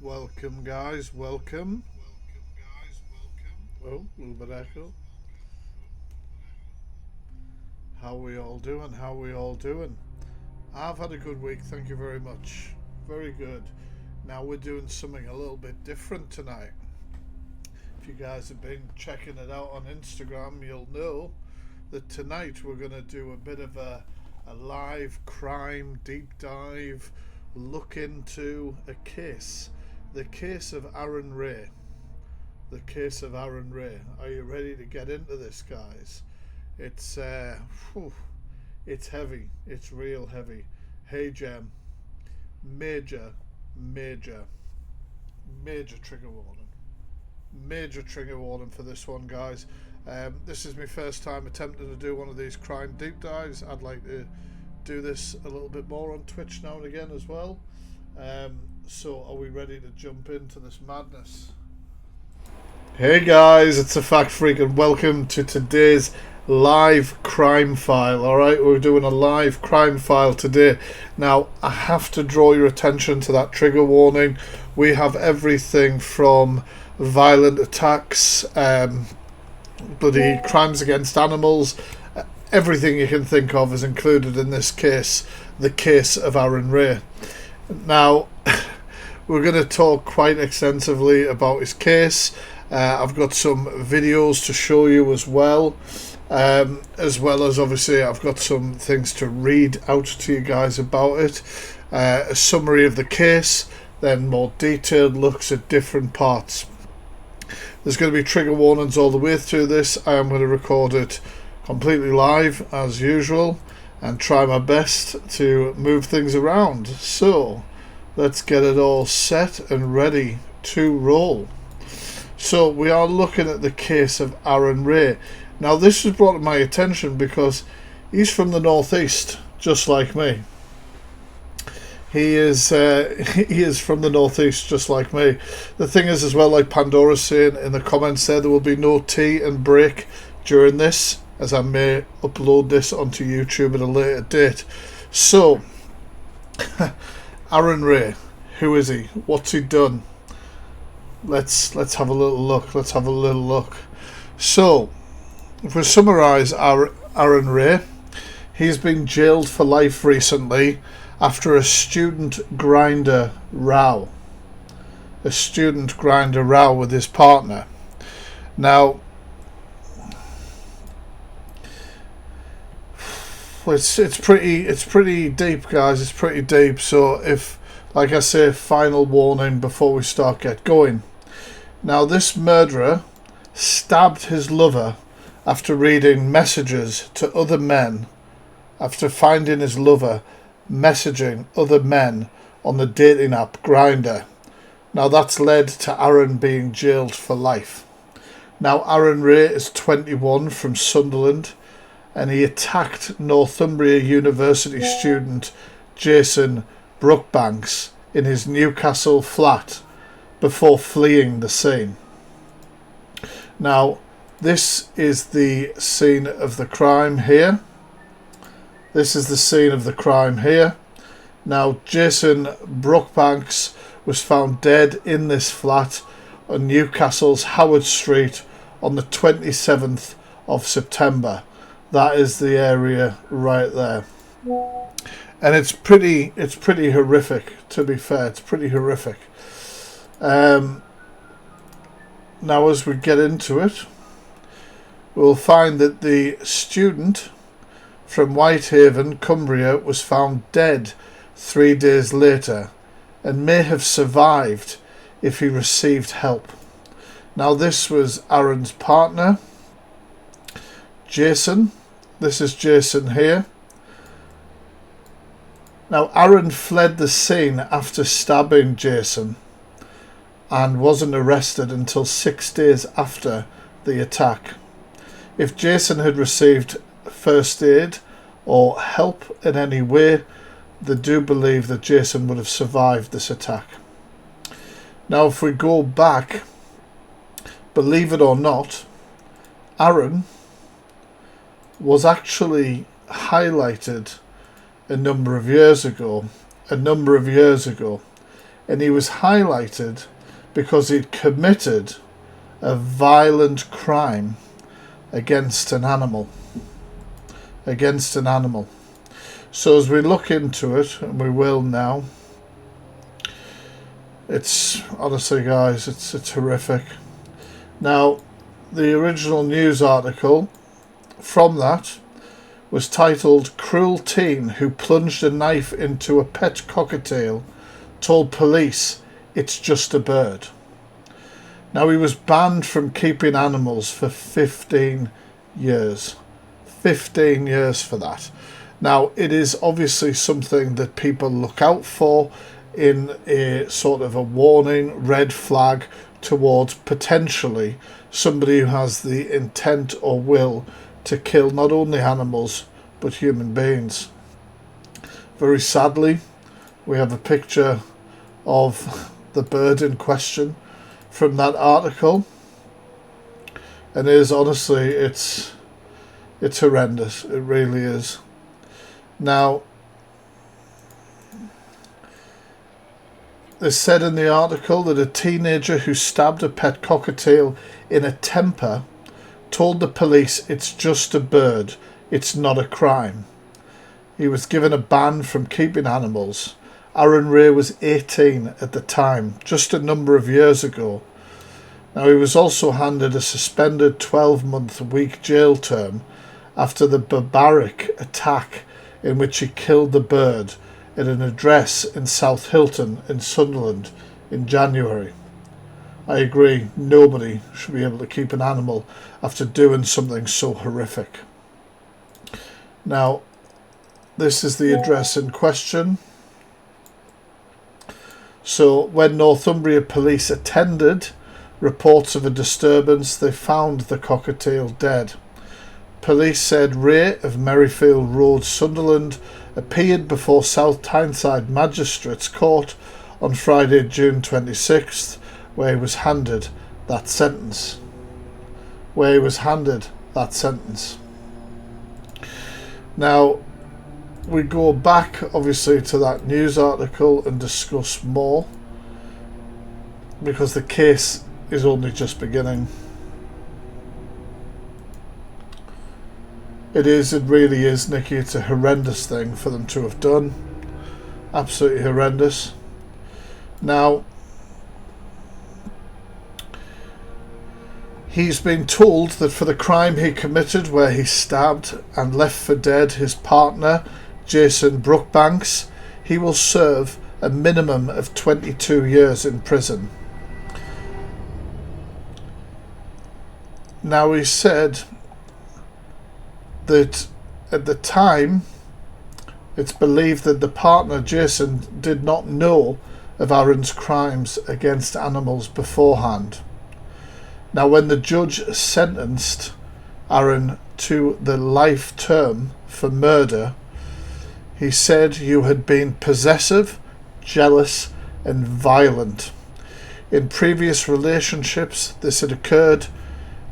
Welcome guys, welcome. Oh, a little bit echo. How are we all doing? How are we all doing? I've had a good week, thank you very much. Very good. Now we're doing something a little bit different tonight. If you guys have been checking it out on Instagram, you'll know that tonight we're going to do a bit of a live crime deep dive, look into a case. The case of Arron Ray. The case of Arron Ray. Are you ready to get into this, guys? It's it's heavy. It's real heavy. Hey Jem, major trigger warning. Major trigger warning for this one, guys. This is my first time attempting to do one of these crime deep dives. I'd like to do this a little bit more on Twitch now and again as well. So are we ready to jump into this madness? Hey guys, it's a Fact Freak and welcome to today's live crime file. Alright, we're doing a live crime file today. Now, I have to draw your attention to that trigger warning. We have everything from violent attacks, bloody crimes against animals. Everything you can think of is included in this case, the case of Arron Ray. Now, we're going to talk quite extensively about his case. I've got some videos to show you as well as obviously I've got some things to read out to you guys about it. A summary of the case, then more detailed looks at different parts. There's going to be trigger warnings all the way through this. I am going to record it completely live as usual and try my best to move things around. So let's get it all set and ready to roll. So we are looking at the case of Arron Ray. Now this was brought to my attention because he's from the northeast, just like me. He is from the northeast, just like me. The thing is as well, like Pandora's saying in the comments there will be no tea and break during this, as I may upload this onto YouTube at a later date. So Arron Ray, who is he? What's he done? Let's have a little look. So, if we summarise Arron Ray, he's been jailed for life recently after a student grinder row. A student grinder row with his partner. Now, it's pretty deep, guys. It's pretty deep. So if, like I say, final warning before we get going. Now, this murderer stabbed his lover after reading messages to other men, after finding his lover messaging other men on the dating app Grindr. Now, that's led to Arron being jailed for life. Now, Arron Ray is 21 from Sunderland, and he attacked Northumbria University student Jason Brookbanks in his Newcastle flat before fleeing the scene. Now, this is the scene of the crime here. Now, Jason Brookbanks was found dead in this flat on Newcastle's Howard Street on the 27th of September. That is the area right there. And it's pretty horrific, to be fair. It's pretty horrific. Now as we get into it, we'll find that the student from Whitehaven, Cumbria, was found dead 3 days later and may have survived if he received help. Now this was Arron's partner, Jason. This is Jason here. Now Arron fled the scene after stabbing Jason and wasn't arrested until 6 days after the attack. If Jason had received first aid or help in any way, they do believe that Jason would have survived this attack. Now if we go back, believe it or not, Arron was actually highlighted a number of years ago, and he was highlighted because he'd committed a violent crime against an animal. So as we look into it, and we will now, it's honestly, guys, it's horrific. Now the original news article from that was titled "Cruel Teen Who Plunged a Knife into a Pet Cockatiel Told Police It's Just a Bird." Now he was banned from keeping animals for 15 years. 15 years for that. Now it is obviously something that people look out for in a sort of a warning, red flag towards potentially somebody who has the intent or will to kill not only animals but human beings. Very sadly, we have a picture of the bird in question from that article, and it is honestly, it's horrendous. It really is. Now, they said in the article that a teenager who stabbed a pet cockatiel in a temper told the police it's just a bird, it's not a crime. He was given a ban from keeping animals. Arron Ray was 18 at the time, just a number of years ago. Now he was also handed a suspended 12-month week jail term after the barbaric attack in which he killed the bird at an address in South Hilton in Sunderland in January. I agree, nobody should be able to keep an animal after doing something so horrific. Now, this is the address in question. So, when Northumbria police attended reports of a disturbance, they found the cockatiel dead. Police said Ray of Merrifield Road, Sunderland, appeared before South Tyneside Magistrates Court on Friday, June 26th, where he was handed that sentence. Now, we go back obviously to that news article and discuss more, because the case is only just beginning. It really is, Nikki. It's a horrendous thing for them to have done. Absolutely horrendous. Now, he's been told that for the crime he committed, where he stabbed and left for dead his partner, Jason Brookbanks, he will serve a minimum of 22 years in prison. Now, he said that at the time, it's believed that the partner, Jason, did not know of Arron's crimes against animals beforehand. Now, when the judge sentenced Arron to the life term for murder, he said you had been possessive, jealous, and violent. In previous relationships, this had occurred,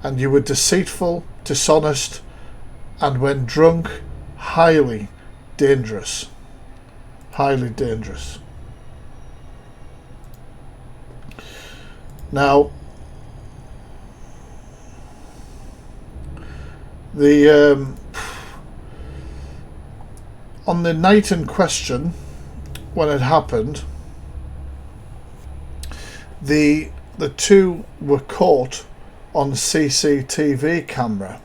and you were deceitful, dishonest, and when drunk, highly dangerous. Highly dangerous. Now, The on the night in question, when it happened, the two were caught on CCTV camera.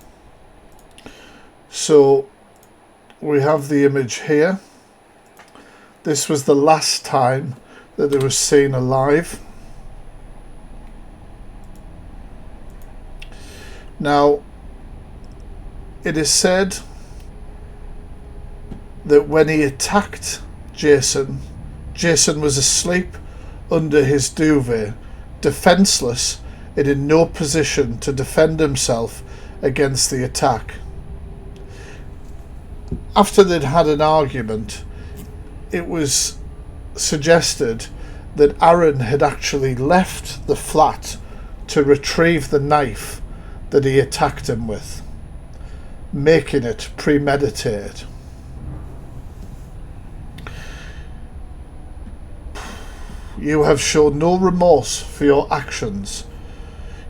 So we have the image here. This was the last time that they were seen alive. Now, it is said that when he attacked Jason, Jason was asleep under his duvet, defenseless and in no position to defend himself against the attack. After they'd had an argument, it was suggested that Arron had actually left the flat to retrieve the knife that he attacked him with, making it premeditated. You have shown no remorse for your actions.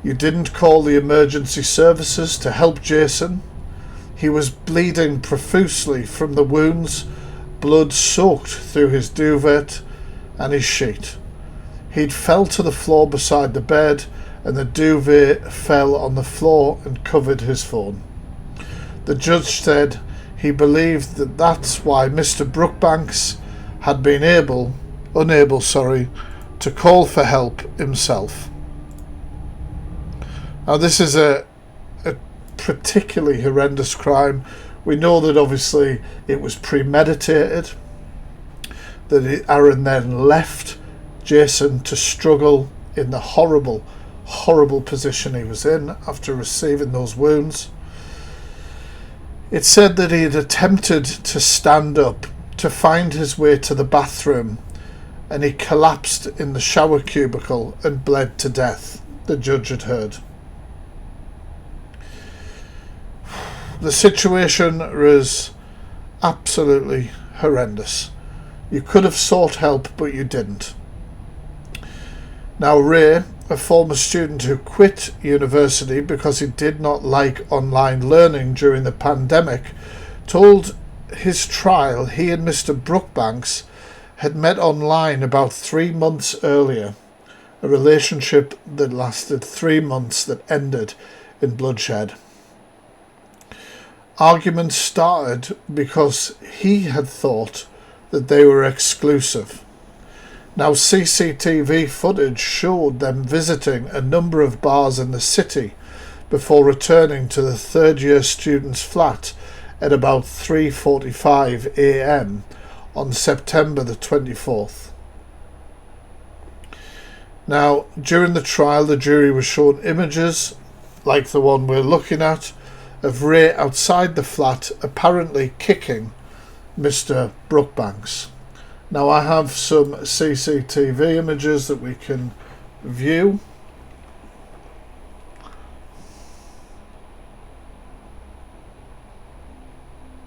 You didn't call the emergency services to help Jason. He was bleeding profusely from the wounds, blood soaked through his duvet and his sheet. He'd fell to the floor beside the bed, and the duvet fell on the floor and covered his phone. The judge said he believed that that's why Mr. Brookbanks had been unable to call for help himself. Now, this is a particularly horrendous crime. We know that obviously it was premeditated, that Arron then left Jason to struggle in the horrible position he was in after receiving those wounds. It said that he had attempted to stand up to find his way to the bathroom, and he collapsed in the shower cubicle and bled to death, the judge had heard. The situation was absolutely horrendous. You could have sought help, but you didn't. Now, Ray, a former student who quit university because he did not like online learning during the pandemic, told his trial he and Mr. Brookbanks had met online about 3 months earlier, a relationship that lasted 3 months that ended in bloodshed. Arguments started because he had thought that they were exclusive. Now, CCTV footage showed them visiting a number of bars in the city before returning to the third-year student's flat at about 3:45 a.m. on September the 24th. Now, during the trial, the jury was shown images, like the one we're looking at, of Ray outside the flat apparently kicking Mr. Brookbanks. Now, I have some CCTV images that we can view.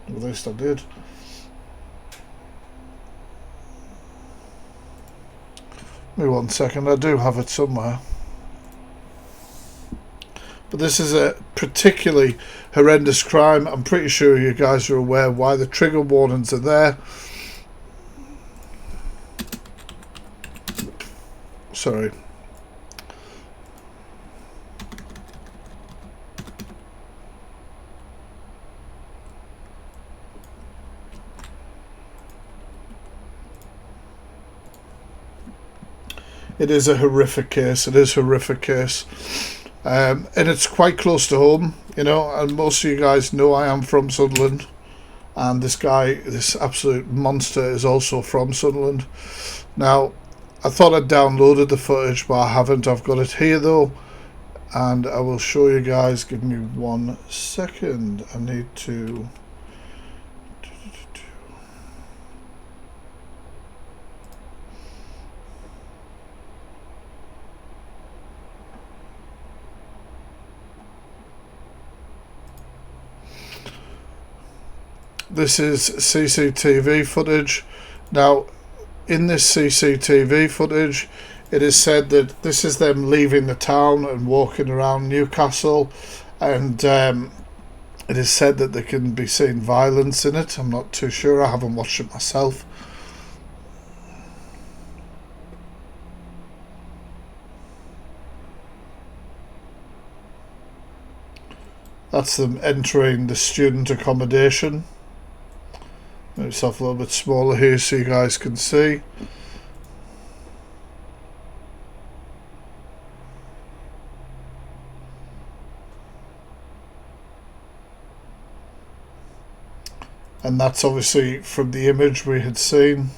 At least I did. Give me 1 second, I do have it somewhere. But this is a particularly horrendous crime. I'm pretty sure you guys are aware why the trigger warnings are there. Sorry. It is a horrific case. It is a horrific case. And it's quite close to home, you know, and most of you guys know I am from Sunderland. And this guy, this absolute monster, is also from Sunderland. Now, I thought I'd downloaded the footage, but I haven't. I've got it here, though. And I will show you guys. Give me 1 second. I need to... This is CCTV footage. Now, in this CCTV footage, it is said that this is them leaving the town and walking around Newcastle, and It is said that there can be seen violence in it. I'm not too sure. I haven't watched it myself. That's them entering the student accommodation. Make myself a little bit smaller here so you guys can see. And that's obviously from the image we had seen.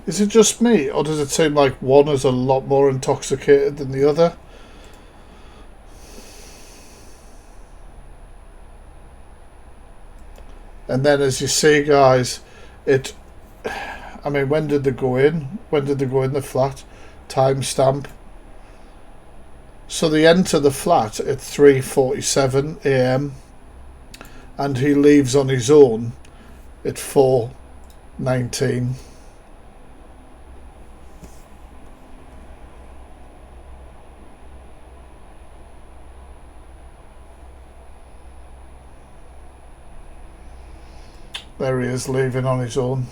Is it just me, or does it seem like one is a lot more intoxicated than the other? And then, as you see, guys, I mean, when did they go in? When did they go in the flat? Timestamp. So they enter the flat at 3:47 a.m. and he leaves on his own at 4:19. There he is, leaving on his own.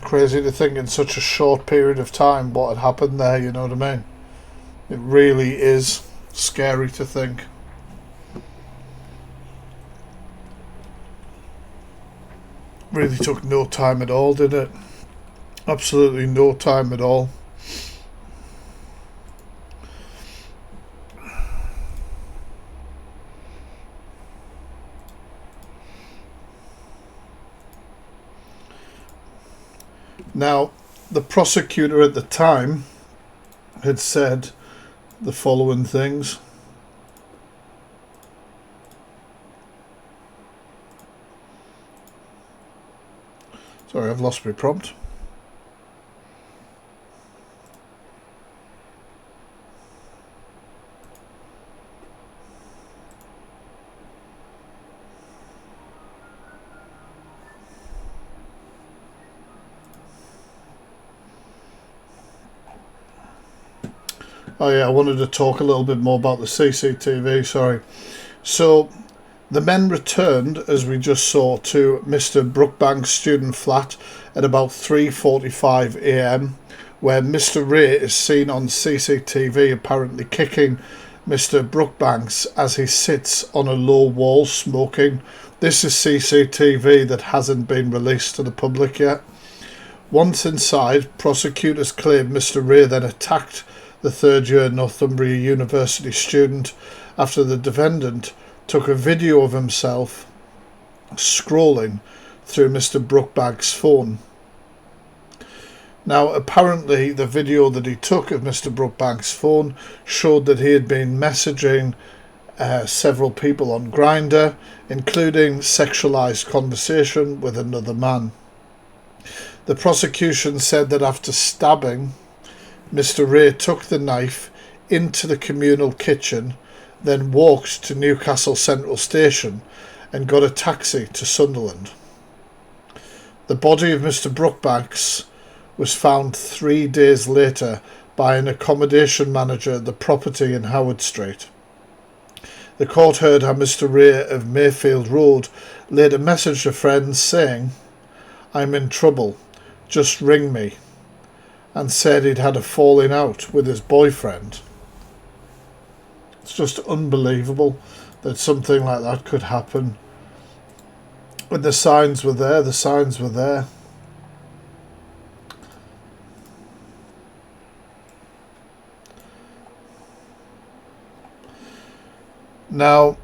Crazy to think in such a short period of time what had happened there, you know what I mean? It really is scary to think. Really took no time at all, did it? Absolutely no time at all. Now, the prosecutor at the time had said the following things. Sorry, I've lost my prompt. Oh yeah, I wanted to talk a little bit more about the CCTV, sorry. So, the men returned, as we just saw, to Mr. Brookbank's student flat at about 3:45 a.m, where Mr. Ray is seen on CCTV apparently kicking Mr. Brookbanks as he sits on a low wall smoking. This is CCTV that hasn't been released to the public yet. Once inside, prosecutors claim Mr. Ray then attacked the third-year Northumbria University student after the defendant took a video of himself scrolling through Mr. Brookbank's phone. Now, apparently, the video that he took of Mr. Brookbank's phone showed that he had been messaging several people on Grindr, including sexualized conversation with another man. The prosecution said that after stabbing, Mr. Ray took the knife into the communal kitchen, then walked to Newcastle Central Station and got a taxi to Sunderland. The body of Mr. Brookbanks was found 3 days later by an accommodation manager at the property in Howard Street. The court heard how Mr. Ray of Mayfield Road laid a message to friends saying, "I'm in trouble, just ring me," and said he'd had a falling out with his boyfriend. It's just unbelievable that something like that could happen. When the signs were there, the signs were there. Now,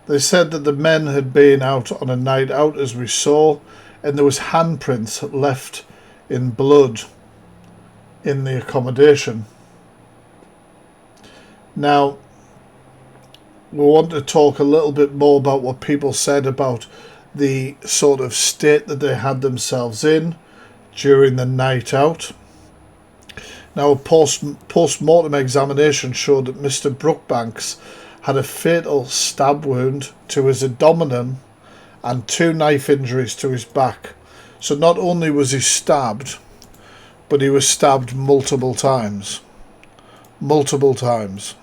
they said that the men had been out on a night out, as we saw, and there was handprints left in blood in the accommodation. Now, we want to talk a little bit more about what people said about the sort of state that they had themselves in during the night out. Now, a post-mortem examination showed that Mr. Brookbanks had a fatal stab wound to his abdomen and 2 knife injuries to his back. So not only was he stabbed, but he was stabbed multiple times. Multiple times.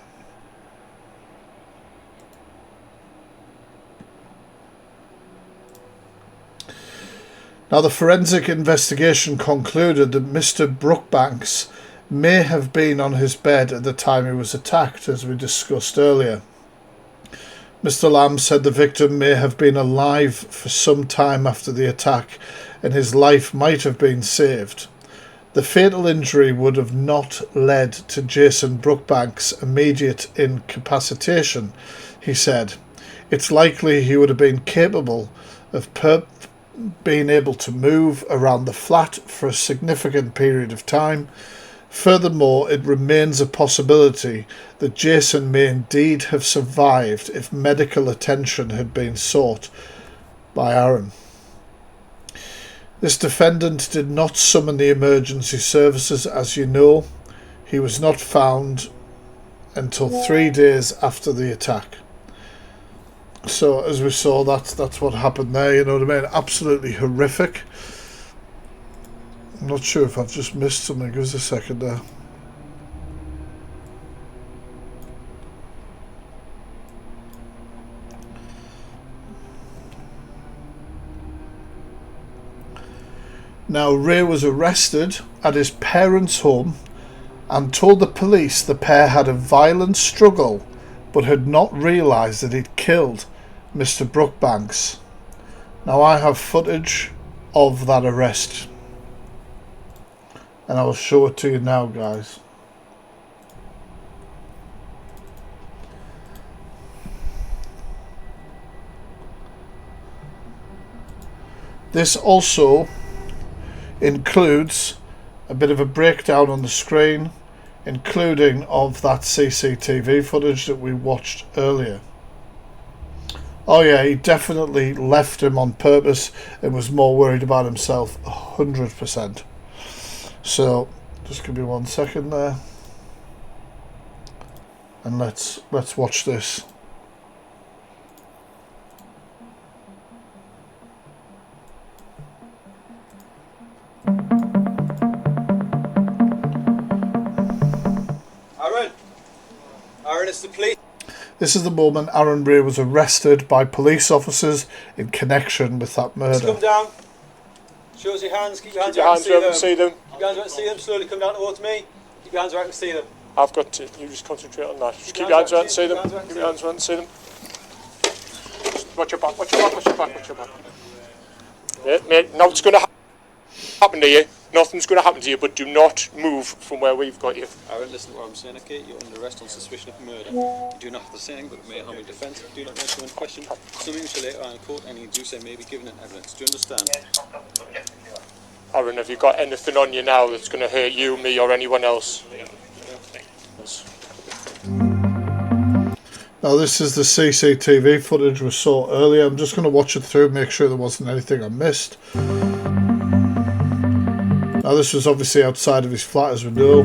Now, the forensic investigation concluded that Mr. Brookbanks may have been on his bed at the time he was attacked, as we discussed earlier. Mr. Lamb said the victim may have been alive for some time after the attack and his life might have been saved. The fatal injury would have not led to Jason Brookbanks' immediate incapacitation, he said. It's likely he would have been capable of being able to move around the flat for a significant period of time. Furthermore, it remains a possibility that Jason may indeed have survived if medical attention had been sought by Arron. This defendant did not summon the emergency services, as you know. He was not found until 3 days after the attack. So, as we saw, that's what happened there, you know what I mean? Absolutely horrific. I'm not sure if I've just missed something. Give us a second there. Now, Ray was arrested at his parents' home and told the police the pair had a violent struggle but had not realised that he'd killed Mr. Brookbanks. Now, I have footage of that arrest, and I will show it to you now, guys. This also includes a bit of a breakdown on the screen, including of that CCTV footage that we watched earlier. Oh yeah, he definitely left him on purpose and was more worried about himself, 100%. So, just give me 1 second there, and let's watch this. Arron, it's the police. This is the moment Arron Ray was arrested by police officers in connection with that murder. Come down. Show us your hands. Keep your hands where I can see them. Keep your hands where I can see them. Slowly come down towards me. Keep your hands where I can see them. I've got to. You just concentrate on that. Just keep your hands where I can see them. Keep your hands where I can see them. Watch your back. Watch your back. Watch your back. Watch your back. Yeah, mate. Now it's going to happen to you. Nothing's going to happen to you, but do not move from where we've got you. Arron, listen to what I'm saying, okay? You're under arrest on suspicion of murder. You do not have to say anything but may harm your defence. Do not answer any question. Some of you shall later on in court, and you do say may be given in evidence. Do you understand? Arron, have you got anything on you now that's going to hurt you, me, or anyone else? Now, this is the CCTV footage we saw earlier. I'm just going to watch it through, make sure there wasn't anything I missed. Now, this was obviously outside of his flat, as we know.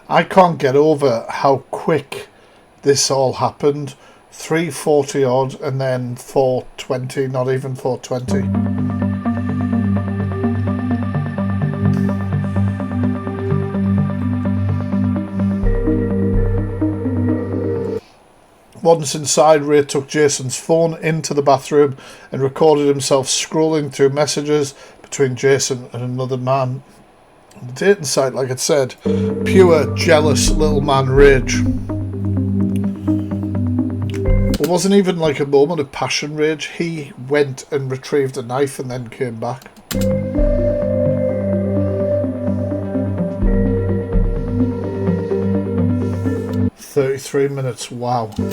I can't get over how quick this all happened. 3:40 odd and then 4:20, not even 4:20. Once inside, Ray took Jason's phone into the bathroom and recorded himself scrolling through messages between Jason and another man. The dating site, like it said, pure jealous little man rage. It wasn't even like a moment of passion rage. He went and retrieved a knife and then came back. 33 minutes. Wow. There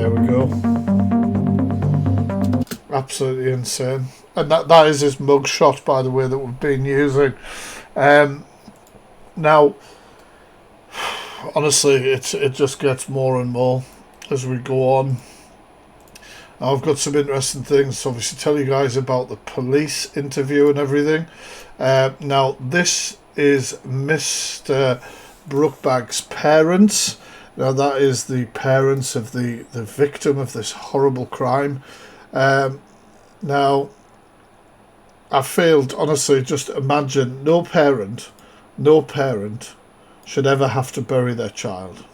we go. Absolutely insane. And that is his mugshot, by the way, that we've been using. Now, honestly, it just gets more and more as we go on. I've got some interesting things to obviously tell you guys about the police interview and everything. Now, this is Mr. Brookbank's parents. Now, that is the parents of the victim of this horrible crime. Now, I failed, honestly, just imagine no parent should ever have to bury their child.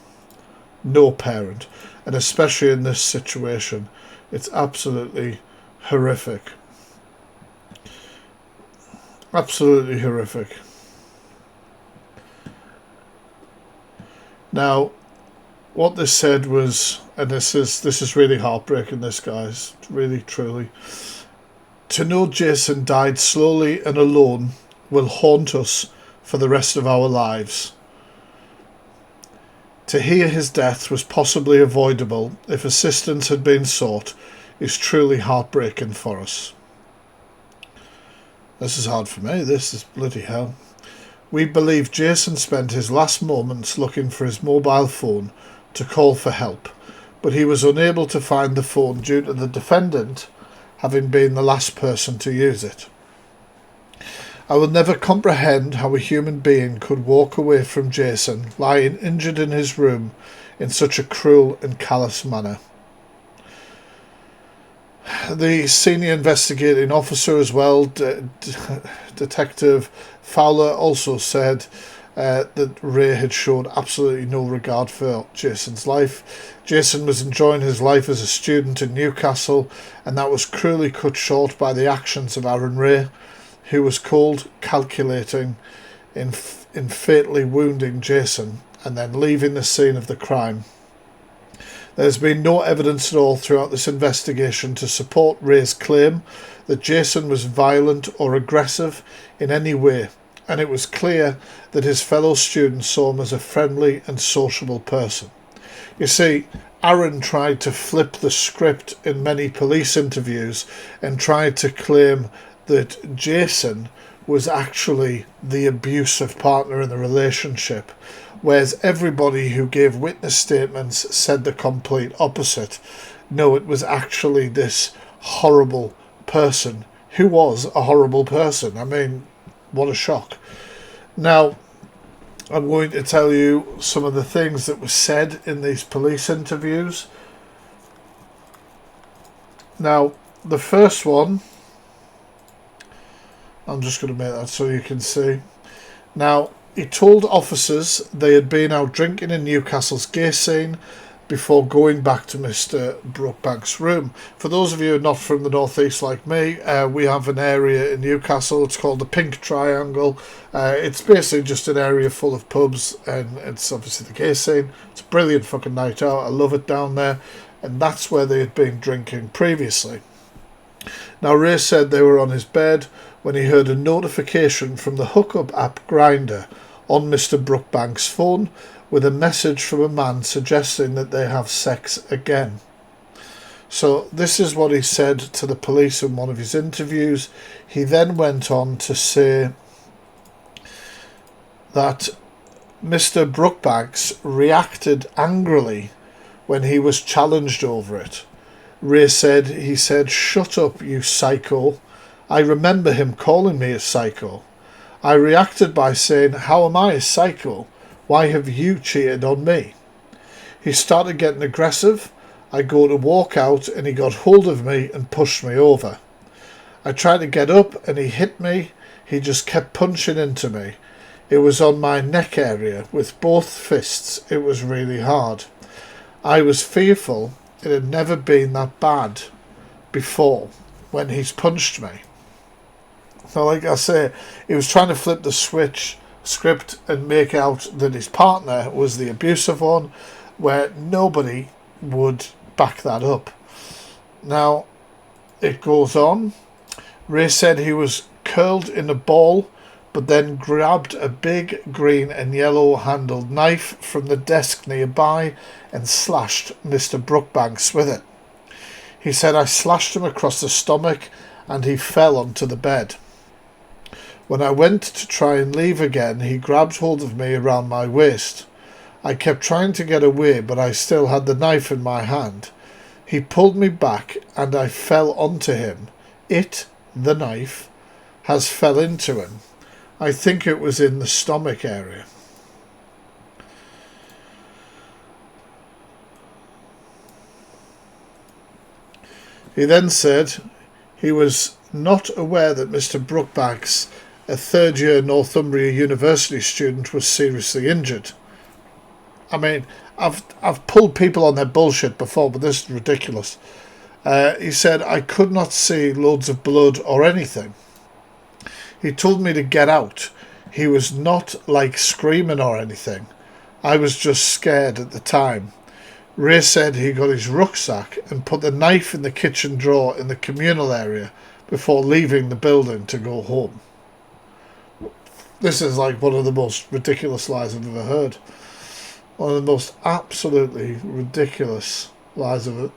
No parent. And especially in this situation. It's absolutely horrific. Absolutely horrific. Now, what this said was, and this is really heartbreaking, this, guys, really, truly. To know Jason died slowly and alone will haunt us for the rest of our lives. To hear his death was possibly avoidable if assistance had been sought is truly heartbreaking for us. This is hard for me, this is bloody hell. We believe Jason spent his last moments looking for his mobile phone to call for help, but he was unable to find the phone due to the defendant having been the last person to use it. I will never comprehend how a human being could walk away from Jason lying injured in his room in such a cruel and callous manner. The senior investigating officer as well, Detective Fowler, also said that Ray had showed absolutely no regard for Jason's life. Jason was enjoying his life as a student in Newcastle, and that was cruelly cut short by the actions of Arron Ray, who was cold, calculating in fatally wounding Jason and then leaving the scene of the crime. There's been no evidence at all throughout this investigation to support Ray's claim that Jason was violent or aggressive in any way, and it was clear that his fellow students saw him as a friendly and sociable person. You see, Arron tried to flip the script in many police interviews and tried to claim that Jason was actually the abusive partner in the relationship, whereas everybody who gave witness statements said the complete opposite. No, it was actually this horrible person who was a horrible person. I mean, what a shock. Now, I'm going to tell you some of the things that were said in these police interviews. Now, the first one, I'm just going to make that so you can see. Now, he told officers they had been out drinking in Newcastle's gay scene before going back to Mr. Brookbank's room. For those of you who are not from the northeast like me, we have an area in Newcastle, it's called the Pink Triangle. It's basically just an area full of pubs, and it's obviously the gay scene. It's a brilliant fucking night out, I love it down there, and that's where they had been drinking previously. Now, Ray said they were on his bed when he heard a notification from the hookup app Grindr on Mr. Brookbank's phone with a message from a man suggesting that they have sex again. So this is what he said to the police in one of his interviews. He then went on to say that Mr. Brookbanks reacted angrily when he was challenged over it. Ray said, he said, "Shut up, you psycho." I remember him calling me a psycho. I reacted by saying, "How am I a psycho? Why have you cheated on me?" He started getting aggressive. I go to walk out and he got hold of me and pushed me over. I tried to get up and he hit me. He just kept punching into me. It was on my neck area with both fists. It was really hard. I was fearful. It had never been that bad before when he's punched me. So like I say, he was trying to flip the script and make out that his partner was the abusive one, where nobody would back that up. Now, it goes on. Ray said he was curled in a ball, but then grabbed a big green and yellow handled knife from the desk nearby and slashed Mr. Brookbanks with it. He said I slashed him across the stomach and he fell onto the bed. When I went to try and leave again, he grabbed hold of me around my waist. I kept trying to get away, but I still had the knife in my hand. He pulled me back and I fell onto him. The knife, has fell into him. I think it was in the stomach area. He then said he was not aware that Mr. Brookbanks, a third-year Northumbria University student, was seriously injured. I mean, I've pulled people on their bullshit before, but this is ridiculous. He said, I could not see loads of blood or anything. He told me to get out. He was not like screaming or anything. I was just scared at the time. Ray said he got his rucksack and put the knife in the kitchen drawer in the communal area before leaving the building to go home. This is like one of the most ridiculous lies I've ever heard. One of the most absolutely ridiculous lies I've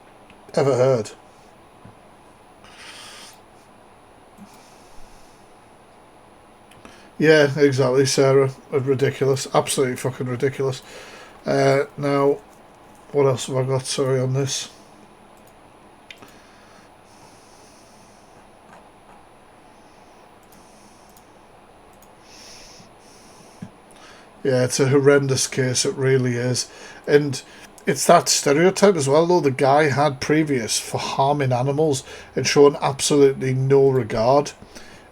ever heard. Yeah, exactly, Sarah. Ridiculous. Absolutely fucking ridiculous. Now, what else have I got, sorry, on this? Yeah, it's a horrendous case, it really is. And it's that stereotype as well, though. The guy had previous for harming animals and showing absolutely no regard.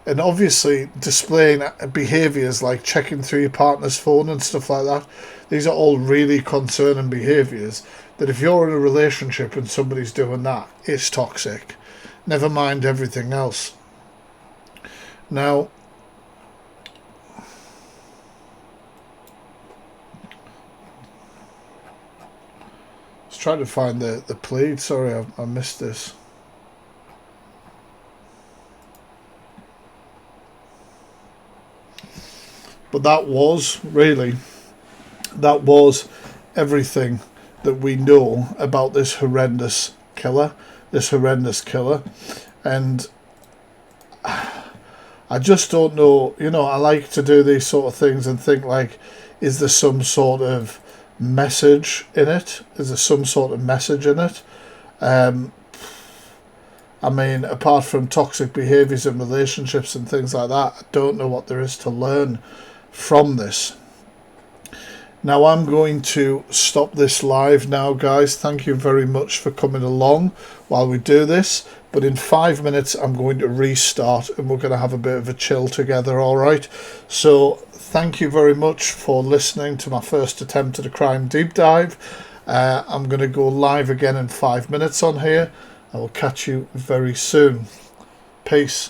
And obviously displaying behaviours like checking through your partner's phone and stuff like that. These are all really concerning behaviours that if you're in a relationship and somebody's doing that, it's toxic. Never mind everything else. Now, let's try to find the plead. Sorry, I missed this. But that was everything that we know about this horrendous killer. And I just don't know, you know, I like to do these sort of things and think like, is there some sort of message in it? I mean, apart from toxic behaviours in relationships and things like that, I don't know what there is to learn from this. Now I'm going to stop this live now, guys. Thank you very much for coming along while we do this. But in 5 minutes I'm going to restart and we're going to have a bit of a chill together, alright? So thank you very much for listening to my first attempt at a crime deep dive. I'm going to go live again in 5 minutes on here. I will catch you very soon. Peace.